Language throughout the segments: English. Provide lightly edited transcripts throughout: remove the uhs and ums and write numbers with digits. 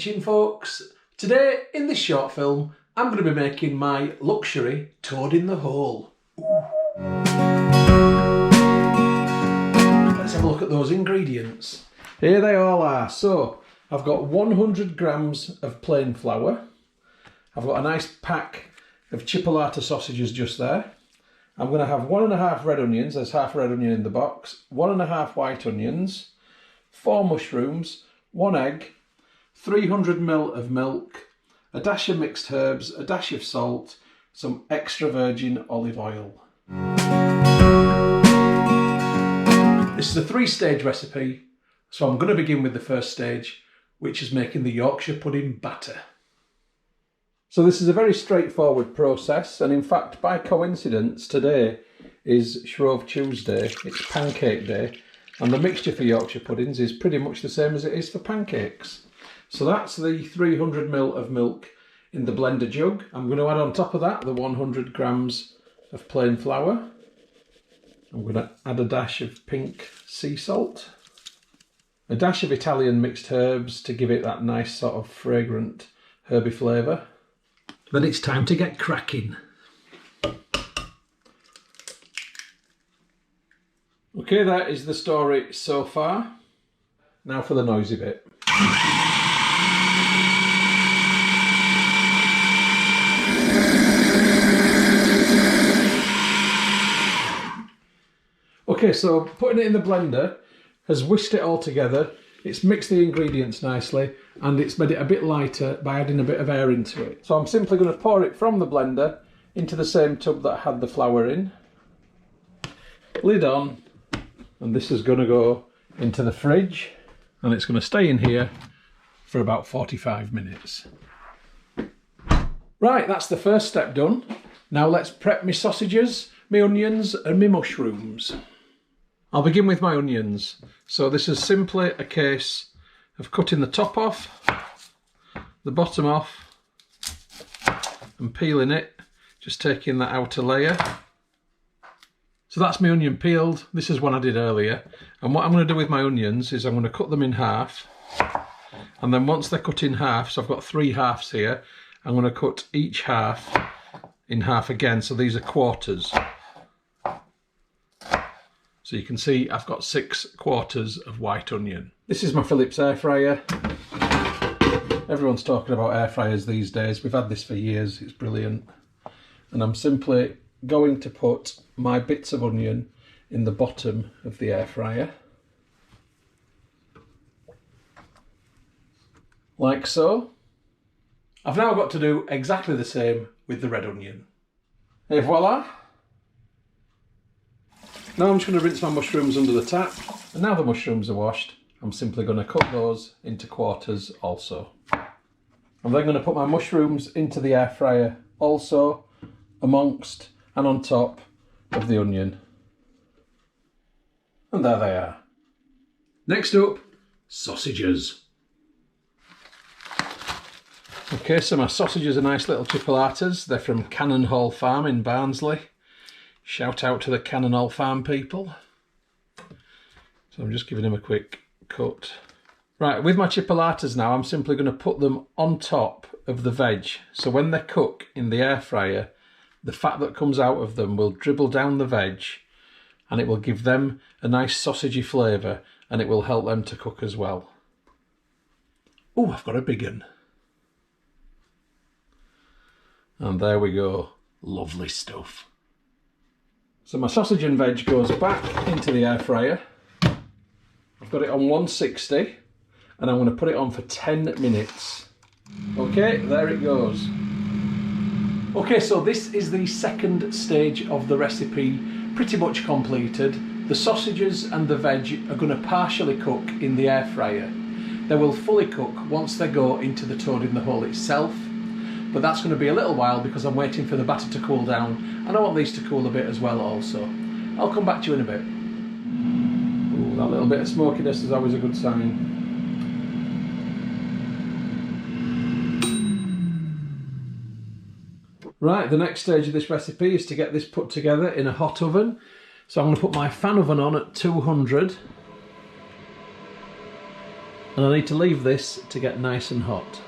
kitchen, folks. Today, in this short film, I'm going to be making my luxury toad in the hole. Let's have a look at those ingredients. Here they all are. So, I've got 100 grams of plain flour. I've got a nice pack of Chipolata sausages just there. I'm going to have 1.5 red onions, there's half a red onion in the box, 1.5 white onions, 4 mushrooms, 1 egg, 300 ml of milk, a dash of mixed herbs, a dash of salt, some extra virgin olive oil. This is a 3-stage recipe, so I'm going to begin with the first stage, which is making the Yorkshire pudding batter. So this is a very straightforward process, and in fact, by coincidence, today is Shrove Tuesday, it's pancake day, and the mixture for Yorkshire puddings is pretty much the same as it is for pancakes. So that's the 300 ml of milk in the blender jug. I'm going to add on top of that the 100 grams of plain flour. I'm going to add a dash of pink sea salt, a dash of Italian mixed herbs to give it that nice sort of fragrant herby flavour. Then it's time to get cracking. Okay, that is the story so far. Now for the noisy bit. Okay, so putting it in the blender has whisked it all together. It's mixed the ingredients nicely and it's made it a bit lighter by adding a bit of air into it. So I'm simply going to pour it from the blender into the same tub that had the flour in. Lid on, and this is going to go into the fridge and it's going to stay in here for about 45 minutes. Right, that's the first step done. Now let's prep my sausages, my onions and my mushrooms. I'll begin with my onions. So this is simply a case of cutting the top off, the bottom off, and peeling it, just taking that outer layer. So that's my onion peeled. This is one I did earlier. And what I'm going to do with my onions is I'm going to cut them in half. And then once they're cut in half, so I've got 3 halves here, I'm going to cut each half in half again. So these are quarters. So you can see I've got 6 quarters of white onion. This is my Philips air fryer. Everyone's talking about air fryers these days. We've had this for years, it's brilliant. And I'm simply going to put my bits of onion in the bottom of the air fryer. Like so. I've now got to do exactly the same with the red onion. Et voila! Now I'm just going to rinse my mushrooms under the tap, and now the mushrooms are washed, I'm simply going to cut those into quarters also. I'm then going to put my mushrooms into the air fryer also, amongst and on top of the onion. And there they are. Next up, sausages. Okay, so my sausages are nice little Chipolatas. They're from Cannon Hall Farm in Barnsley. Shout out to the Cannon Hall Farm people. So I'm just giving them a quick cut. Right, with my Chipolatas now, I'm simply going to put them on top of the veg. So when they cook in the air fryer, the fat that comes out of them will dribble down the veg and it will give them a nice sausagey flavour and it will help them to cook as well. Oh, I've got a big one. And there we go. Lovely stuff. So my sausage and veg goes back into the air fryer. I've got it on 160 and I'm going to put it on for 10 minutes. Okay, there it goes. Okay, so this is the second stage of the recipe, pretty much completed. The sausages and the veg are going to partially cook in the air fryer. They will fully cook once they go into the toad in the hole itself. But that's going to be a little while because I'm waiting for the batter to cool down and I want these to cool a bit as well also. I'll come back to you in a bit. Ooh, that little bit of smokiness is always a good sign. Right, the next stage of this recipe is to get this put together in a hot oven. So I'm going to put my fan oven on at 200. And I need to leave this to get nice and hot.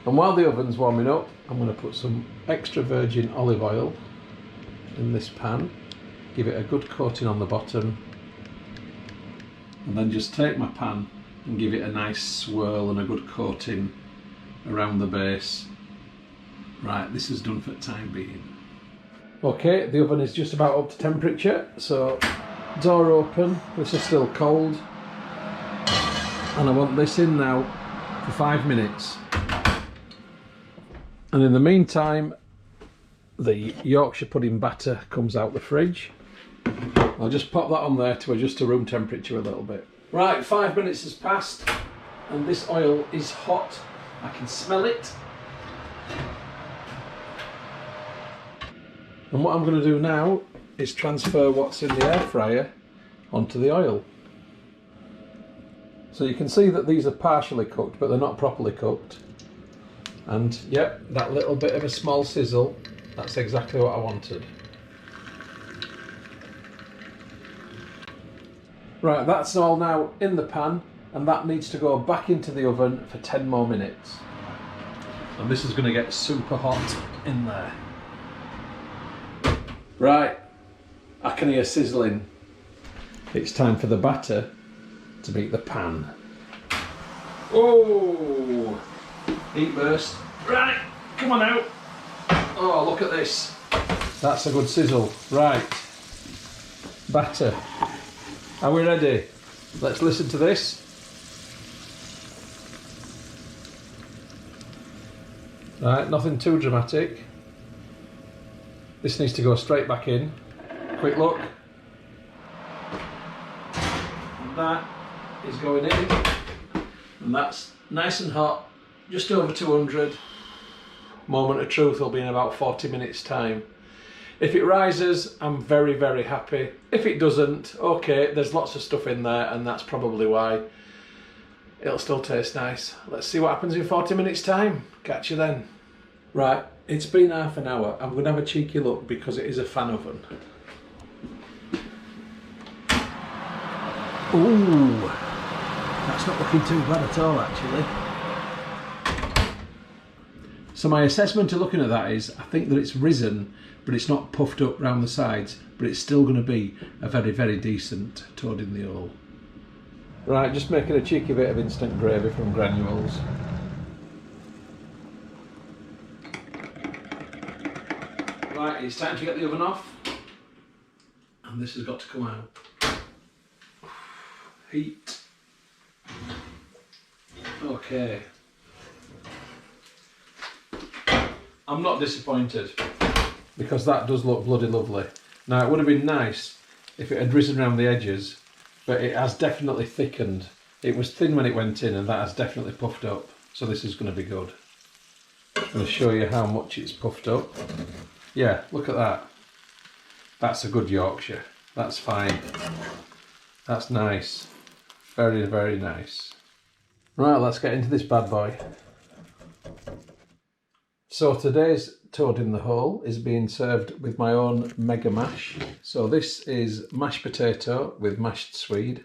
And while the oven's warming up, I'm going to put some extra virgin olive oil in this pan, give it a good coating on the bottom, and then just take my pan and give it a nice swirl and a good coating around the base. Right, this is done for the time being. Okay, the oven is just about up to temperature, so door open, this is still cold, and I want this in now for 5 minutes. And in the meantime, the Yorkshire pudding batter comes out the fridge. I'll just pop that on there to adjust to room temperature a little bit. Right, 5 minutes has passed and this oil is hot. I can smell it. And what I'm going to do now is transfer what's in the air fryer onto the oil. So you can see that these are partially cooked, but they're not properly cooked. And yep, that little bit of a small sizzle, that's exactly what I wanted. Right, that's all now in the pan, and that needs to go back into the oven for 10 more minutes. And this is going to get super hot in there. Right, I can hear sizzling. It's time for the batter to meet the pan. Oh, heat burst. Right, come on out. Oh, look at this. That's a good sizzle. Right, batter. Are we ready? Let's listen to this. Right, nothing too dramatic. This needs to go straight back in. Quick look. And that is going in. And that's nice and hot, just over 200. Moment of truth will be in about 40 minutes time. If it rises, I'm very, very happy. If it doesn't, okay, there's lots of stuff in there and that's probably why. It'll still taste nice. Let's see what happens in 40 minutes time. Catch you then. Right, it's been half an hour. I'm going to have a cheeky look because it is a fan oven. Ooh, that's not looking too bad at all actually. So my assessment of looking at that is, I think that it's risen, but it's not puffed up round the sides, but it's still going to be a very, very decent toad in the hole. Right, just making a cheeky bit of instant gravy from granules. Right, it's time to get the oven off. And this has got to come out. Heat. Okay. I'm not disappointed because that does look bloody lovely. Now it would have been nice if it had risen around the edges, but it has definitely thickened. It was thin when it went in and that has definitely puffed up. So this is going to be good. I'm going to show you how much it's puffed up. Yeah, look at that. That's a good Yorkshire. That's fine. That's nice. Very, very nice. Right, let's get into this bad boy. So today's toad in the hole is being served with my own mega mash. So this is mashed potato with mashed swede,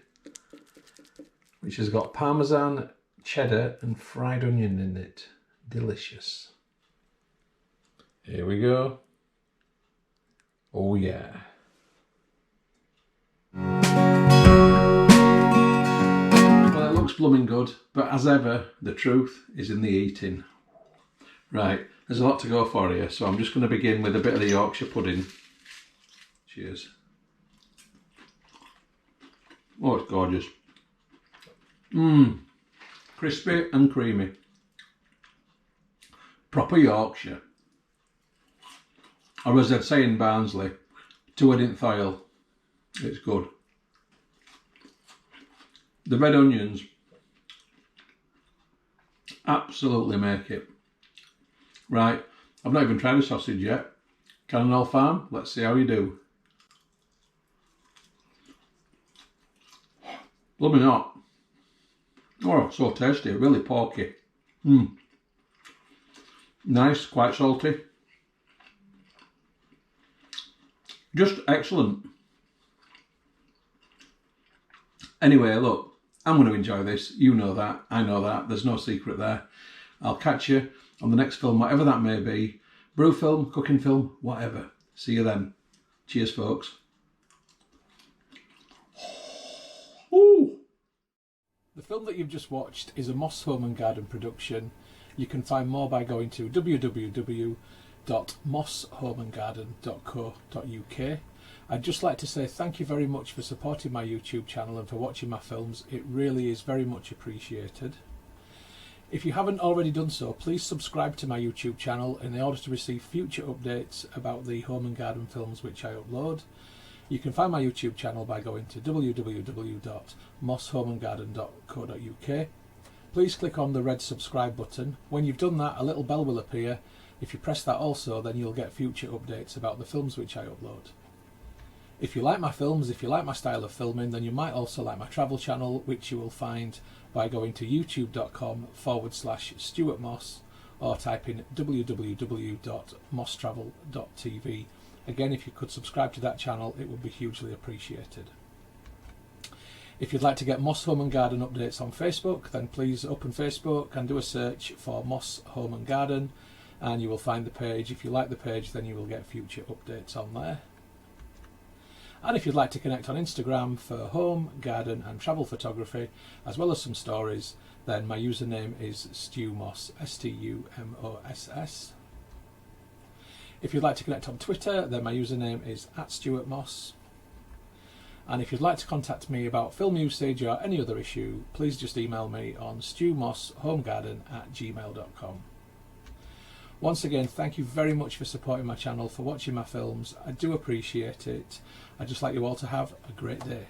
which has got parmesan, cheddar and fried onion in it. Delicious. Here we go. Oh yeah. Well, it looks blooming good, but as ever, the truth is in the eating. Right, there's a lot to go for here, so I'm just going to begin with a bit of the Yorkshire pudding. Cheers. Oh, it's gorgeous. Mmm, crispy and creamy. Proper Yorkshire. Or as they'd say in Barnsley, 2 in foil. It's good. The red onions absolutely make it. Right, I've not even tried the sausage yet. Cannonall Farm, let's see how you do. Blooming hot. Oh, so tasty, really porky. Mmm. Nice, quite salty. Just excellent. Anyway, look, I'm going to enjoy this. You know that. I know that. There's no secret there. I'll catch you on the next film, whatever that may be. Brew film, cooking film, whatever. See you then. Cheers, folks. Ooh. The film that you've just watched is a Moss Home and Garden production. You can find more by going to www.mosshomeandgarden.co.uk. I'd just like to say thank you very much for supporting my YouTube channel and for watching my films. It really is very much appreciated. If you haven't already done so, please subscribe to my YouTube channel in order to receive future updates about the home and garden films which I upload. You can find my YouTube channel by going to www.mosshomeandgarden.co.uk. Please click on the red subscribe button. When you've done that, a little bell will appear. If you press that also, then you'll get future updates about the films which I upload. If you like my films, if you like my style of filming, then you might also like my travel channel, which you will find by going to youtube.com/Stuart Moss or type in www.mosstravel.tv. Again, if you could subscribe to that channel, it would be hugely appreciated. If you'd like to get Moss Home and Garden updates on Facebook, then please open Facebook and do a search for Moss Home and Garden, and you will find the page. If you like the page, then you will get future updates on there. And if you'd like to connect on Instagram for home, garden and travel photography, as well as some stories, then my username is StuMoss, STUMOSS. If you'd like to connect on Twitter, then my username is @StuartMoss. And if you'd like to contact me about film usage or any other issue, please just email me on stewmosshomegarden@gmail.com. Once again, thank you very much for supporting my channel, for watching my films. I do appreciate it. I'd just like you all to have a great day.